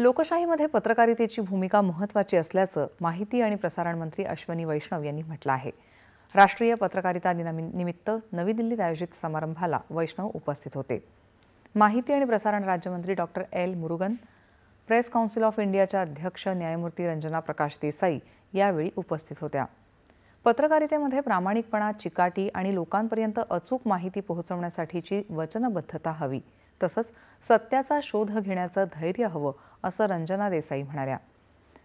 लोकशाहीमध्ये पत्रकारितेची भूमिका महत्त्वाची असल्याचं माहिती आणि प्रसारण मंत्री अश्विनी वैष्णव यांनी म्हटलं आहे। राष्ट्रीय पत्रकारिता दिनानिमित्त नवी दिल्लीत आयोजित समारंभाला वैष्णव उपस्थित होते। माहिती आणि प्रसारण राज्यमंत्री doctor L Murugan, press council of इंडियाच्या अध्यक्ष न्यायमूर्ती रंजना प्रकाश देसाई यावेळी उपस्थित होत्या। पत्रकारितेमध्ये प्रामाणिकपणा, चिकाटी आणि लोकांपर्यंत अचूक माहिती पोहोचवण्यासाठीची वचनबद्धता हवी, तसंच सत्याचा शोध घेण्याचं धैर्य हवं असं रंजना देसाई म्हणाल्या।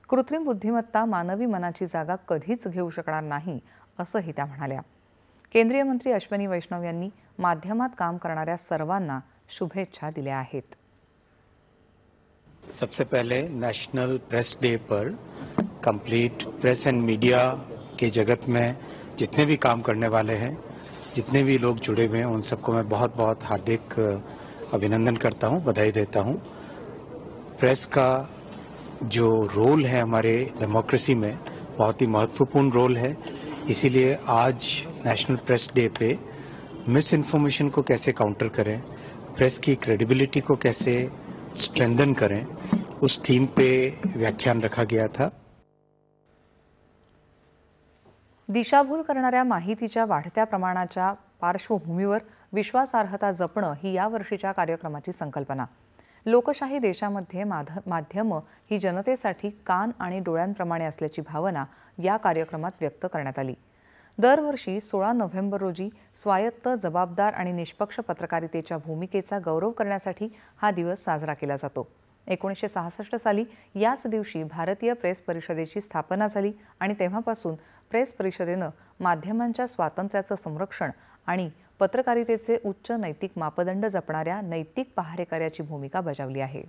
कृत्रिम बुद्धिमत्ता मानवी मनाची जागा कधीच घेऊ शकणार नाही असंही त्या म्हणाल्या। केंद्रीय मंत्री अश्विनी वैष्णव यांनी माध्यमात काम करणाऱ्या सर्वांना शुभेच्छा दिल्या आहेत। सबसे पहले नेशनल प्रेस डे पर कंप्लीट प्रेस एंड मीडिया के जगत में जितने भी काम करने वाले हैं, जितने भी लोग जुड़े हुए हैं, उन सबको मैं बहुत बहुत हार्दिक अभिनंदन करता हूं, बधाई देता हूं। प्रेस का जो रोल है हमारे डेमोक्रेसी में बहुत ही महत्वपूर्ण रोल है। इसीलिए आज नेशनल प्रेस डे पे मिस इन्फॉर्मेशन को कैसे काउंटर करें, प्रेस की क्रेडिबिलिटी को कैसे स्ट्रेंथन करें, उस थीम पे व्याख्यान रखा गया था। दिशाभूल करणाऱ्या माहितीच्या वाढत्या प्रमाणाच्या पार्श्वभूमीवर विश्वासार्हता जपणं ही यावर्षीच्या कार्यक्रमाची संकल्पना। लोकशाही देशामध्ये माध्यमं ही जनतेसाठी कान आणि डोळ्यांप्रमाणे असल्याची भावना या कार्यक्रमात व्यक्त करण्यात आली। दरवर्षी 16 नोव्हेंबर रोजी स्वायत्त, जबाबदार आणि निष्पक्ष पत्रकारितेच्या भूमिकेचा गौरव करण्यासाठी हा दिवस साजरा केला जातो। 1966 साली याच दिवशी भारतीय प्रेस परिषदेची स्थापना झाली आणि तेव्हापासून प्रेस परिषदेनं माध्यमांच्या स्वातंत्र्याचं संरक्षण आणि पत्रकारितेचे उच्च नैतिक मापदंड जपणाऱ्या नैतिक पहारेकऱ्याची भूमिका बजावली आहे।